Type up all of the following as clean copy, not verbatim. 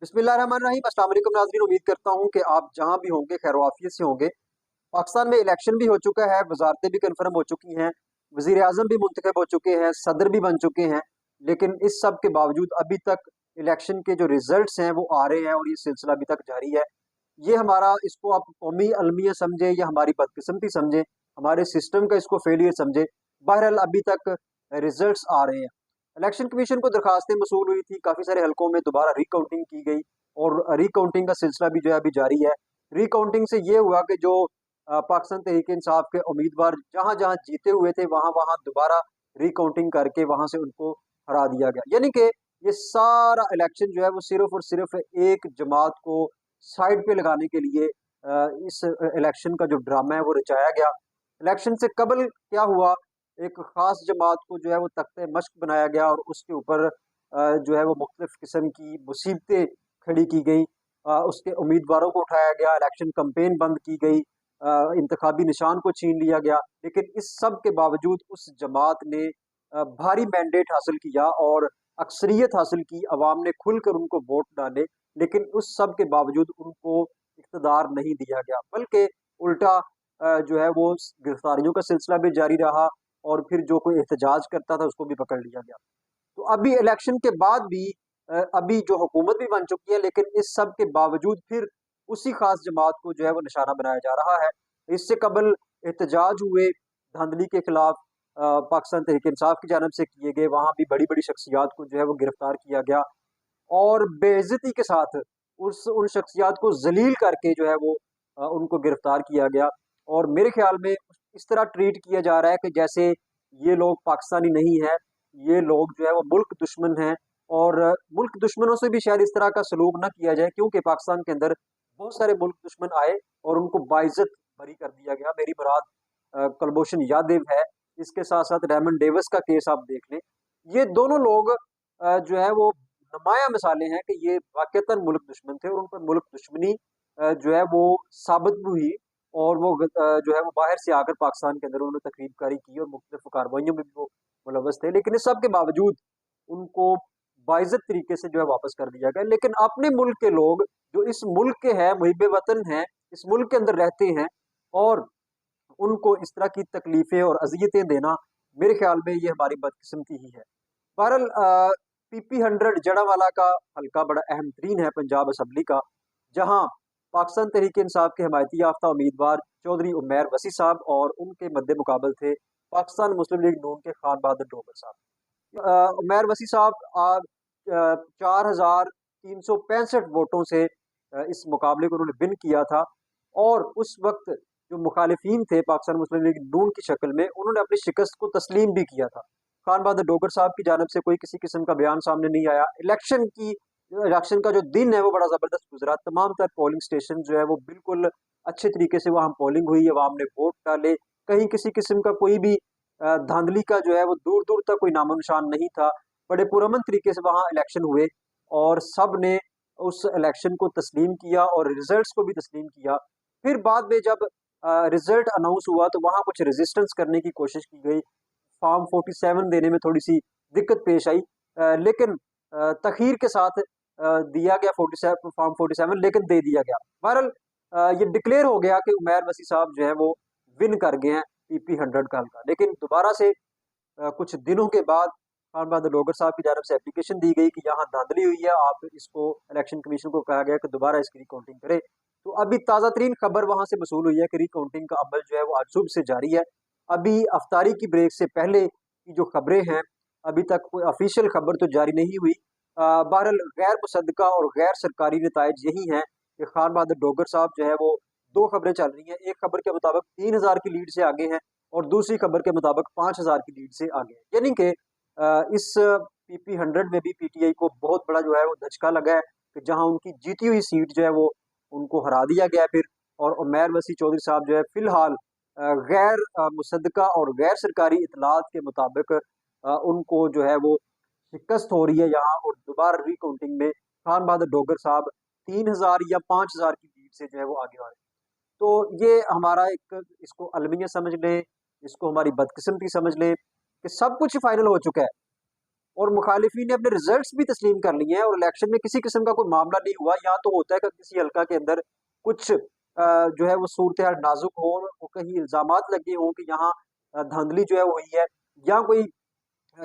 बिस्मिल्लाहिर्रहमानिर्रहीम। अस्सलाम वालेकुम नाज़रीन, उम्मीद करता हूँ कि आप जहाँ भी होंगे खैर वाफियत से होंगे। पाकिस्तान में इलेक्शन भी हो चुका है, वजारतें भी कन्फर्म हो चुकी हैं, वज़ीर आज़म भी मुंतखब हो चुके हैं, सदर भी बन चुके हैं। लेकिन इस सब के बावजूद अभी तक इलेक्शन के जो रिजल्ट्स हैं वो आ रहे हैं और ये सिलसिला अभी तक जारी है। ये हमारा, इसको आप कौमी अलमिया समझें या हमारी बदकिस्मती समझें, हमारे सिस्टम का इसको फेलियर समझें, बहरहाल अभी तक रिजल्ट्स आ रहे हैं। इलेक्शन कमीशन को दरखास्तें मसूल हुई थी, काफ़ी सारे हलकों में दोबारा रिकाउंटिंग की गई और रिकाउंटिंग का सिलसिला भी जो है अभी जारी है। रिकाउंटिंग से ये हुआ कि जो पाकिस्तान तहरीक इंसाफ के उम्मीदवार जहां जहां जीते हुए थे वहां वहां दोबारा रिकाउंटिंग करके वहां से उनको हरा दिया गया। यानी कि ये सारा इलेक्शन जो है वो सिर्फ और सिर्फ एक जमात को साइड पे लगाने के लिए इस इलेक्शन का जो ड्रामा है वो रचाया गया। इलेक्शन से कबल क्या हुआ, एक खास जमात को जो है वो तख्ते मश्क बनाया गया और उसके ऊपर जो है वो मुख्तलिफ किस्म की मुसीबतें खड़ी की गई। उसके उम्मीदवारों को उठाया गया, इलेक्शन कंपेन बंद की गई, इंतखाबी निशान को छीन लिया गया। लेकिन इस सब के बावजूद उस जमात ने भारी मैंडेट हासिल किया और अक्सरियत हासिल की, अवाम ने खुलकर उनको वोट डाले। लेकिन उस सब के बावजूद उनको इक़्तिदार नहीं दिया गया, बल्कि उल्टा जो है वो गिरफ्तारियों का सिलसिला भी जारी रहा और फिर जो कोई एहतजाज करता था उसको भी पकड़ लिया गया। तो अभी इलेक्शन के बाद भी अभी जो हुकूमत भी बन चुकी है, लेकिन इस सब के बावजूद फिर उसी खास जमात को जो है वो निशाना बनाया जा रहा है। इससे कबल एहतजाज हुए धांधली के खिलाफ, पाकिस्तान तहरीक इंसाफ की जानब से किए गए, वहाँ भी बड़ी बड़ी शख्सियात को जो है वो गिरफ्तार किया गया और बेइज्जती के साथ उस उन शख्सियात को जलील करके जो है वो उनको गिरफ्तार किया गया। और मेरे ख्याल में इस तरह ट्रीट किया जा रहा है कि जैसे ये लोग पाकिस्तानी नहीं है, ये लोग जो है वो मुल्क दुश्मन हैं। और मुल्क दुश्मनों से भी शायद इस तरह का सलूक ना किया जाए, क्योंकि पाकिस्तान के अंदर बहुत सारे मुल्क दुश्मन आए और उनको बाइज्जत बरी कर दिया गया। मेरी मुराद कुलभूषण यादव है, इसके साथ साथ रेमन डेविस का केस आप देख लें। ये दोनों लोग जो है वो नुमाया मिसालें हैं कि ये वाकईतन मुल्क दुश्मन थे और उन पर मुल्क दुश्मनी जो है वो साबित भी हुई। और वो जो है वो बाहर से आकर पाकिस्तान के अंदर उन्होंने तकरीबकारी की और मुख्तलिफ कार्रवाइयों में भी वो मुलव्वस थे। लेकिन इस सब के बावजूद उनको बाइज्जत तरीके से जो है वापस कर दिया गया। लेकिन अपने मुल्क के लोग जो इस मुल्क के हैं, मुहिब वतन हैं, इस मुल्क के अंदर रहते हैं और उनको इस तरह की तकलीफें और अजियतें देना, मेरे ख्याल में ये हमारी बदकिस्मती ही है। बहरहाल PP 100 जड़ावाला का हल्का बड़ा अहम तरीन है पंजाब असम्बली का, जहाँ पाकिस्तान तहरीक इंसाफ के हमायती याफ्ता उम्मीदवार चौधरी उमैर वसी साहब और उनके मद्दे मुकाबल थे पाकिस्तान मुस्लिम लीग नून के खान बहादुर डोगर साहब। उमैर वसी साहब 4,365 वोटों से इस मुकाबले को उन्होंने विन किया था। और उस वक्त जो मुखालिफिन थे पाकिस्तान मुस्लिम लीग नून की शक्ल में, उन्होंने अपनी शिकस्त को तस्लीम भी किया था। खान बहादुर डोगर साहब की जानब से कोई किसी किस्म का बयान सामने नहीं आया। इलेक्शन का जो दिन है वो बड़ा ज़बरदस्त गुजरा। तमाम तर पोलिंग स्टेशन जो है वो बिल्कुल अच्छे तरीके से वहाँ पोलिंग हुई, अवाम ने वोट डाले। कहीं किसी किस्म का कोई भी धांधली का जो है वो दूर दूर तक कोई नामो निशान नहीं था। बड़े पुरअमन तरीके से वहाँ इलेक्शन हुए और सब ने उस इलेक्शन को तस्लीम किया और रिजल्ट्स को भी तस्लीम किया। फिर बाद में जब रिजल्ट अनाउंस हुआ तो वहाँ कुछ रेजिस्टेंस करने की कोशिश की गई, फॉर्म 47 देने में थोड़ी सी दिक्कत पेश आई। लेकिन तखीर के साथ दिया गया 47 फॉर्म 47, लेकिन दे दिया गया। बहरहाल ये डिक्लेयर हो गया कि उमैर वसी साहब जो है वो विन कर गए हैं PP 100 का हल्का। लेकिन दोबारा से कुछ दिनों के बाद खान बहादुर डोगर साहब की जानब से एप्लीकेशन दी गई कि यहाँ धांधली हुई है, आप इसको, इलेक्शन कमीशन को कहा गया कि दोबारा इसकी रिकाउंटिंग करे। तो अभी ताज़ा तरीन खबर वहां से वसूल हुई है कि रिकाउंटिंग का अमल जो है वो आज सुबह से जारी है। अभी अफ्तारी की ब्रेक से पहले की जो खबरें हैं, अभी तक कोई ऑफिशियल खबर तो जारी नहीं हुई। बहरहाल गैर मुसद्दका और गैर सरकारी नताइज यही हैं कि खान बहादुर डोगर साहब जो है वो, दो खबरें चल रही हैं। एक खबर के मुताबिक 3,000 की लीड से आगे हैं और दूसरी खबर के मुताबिक 5,000 की लीड से आगे हैं। यानी कि इस PP 100 में भी PTI को बहुत बड़ा जो है वो धचका लगा है कि जहां उनकी जीती हुई सीट जो है वो उनको हरा दिया गया फिर। और उमैर वसी चौधरी साहब जो है फिलहाल गैर मुसद्दका और गैर सरकारी इतलात के मुताबिक उनको जो है वो शिकस्त हो रही है यहाँ। और दोबारा रिकाउंटिंग में खान बहादुर डोगर साहब 3,000 या 5,000 की लीड से जो है वो आगे आ रहे हैं। तो ये हमारा एक, इसको अलमिया समझ लें, इसको हमारी बदकिस्मती समझ लें कि सब कुछ फाइनल हो चुका है। और मुखालिफिन ने अपने रिजल्ट्स भी तस्लीम कर लिए हैं और इलेक्शन में किसी किस्म का कोई मामला नहीं हुआ। यहाँ तो होता है कि किसी हल्का के अंदर कुछ जो है वो सूरत हाल नाजुक हो और कहीं इल्जामात लगे हों कि यहाँ धांधली जो है वो हुई है, या कोई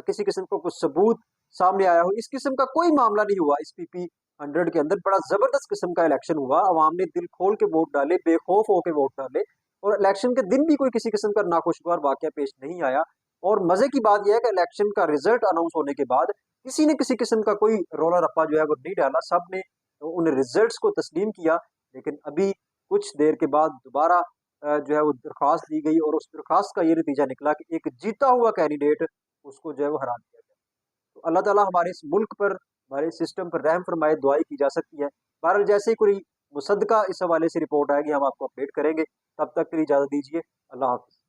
किसी किस्म का कुछ सबूत सामने आया हो। इस किस्म का कोई मामला नहीं हुआ। इस PP 100 के अंदर बड़ा जबरदस्त किस्म का इलेक्शन हुआ, अवाम ने दिल खोल के वोट डाले, बेखौफ होकर वोट डाले, और इलेक्शन के दिन भी कोई किसी किस्म का नाखुशगवार वाकया पेश नहीं आया। और मजे की बात यह है कि इलेक्शन का रिजल्ट अनाउंस होने के बाद किसी ने किसी किस्म का कोई रोला रप्पा जो है वो नहीं डाला, सब ने उन रिजल्ट्स को तस्लीम किया। लेकिन अभी कुछ देर के बाद दोबारा जो है वो दरख्वास्त दी गई और उस दरख्वास्त का ये नतीजा निकला कि एक जीता हुआ कैंडिडेट उसको जो है वो हरा दिया गया। तो अल्लाह ताला हमारे इस मुल्क पर, हमारे सिस्टम पर रहम फरमाए, दुआई की जा सकती है। बहरहाल जैसे ही कोई मुसद्दका इस हवाले से रिपोर्ट आएगी हम आपको अपडेट करेंगे। तब तक के लिए इजाज़त दीजिए। अल्लाह हाफ़िज़।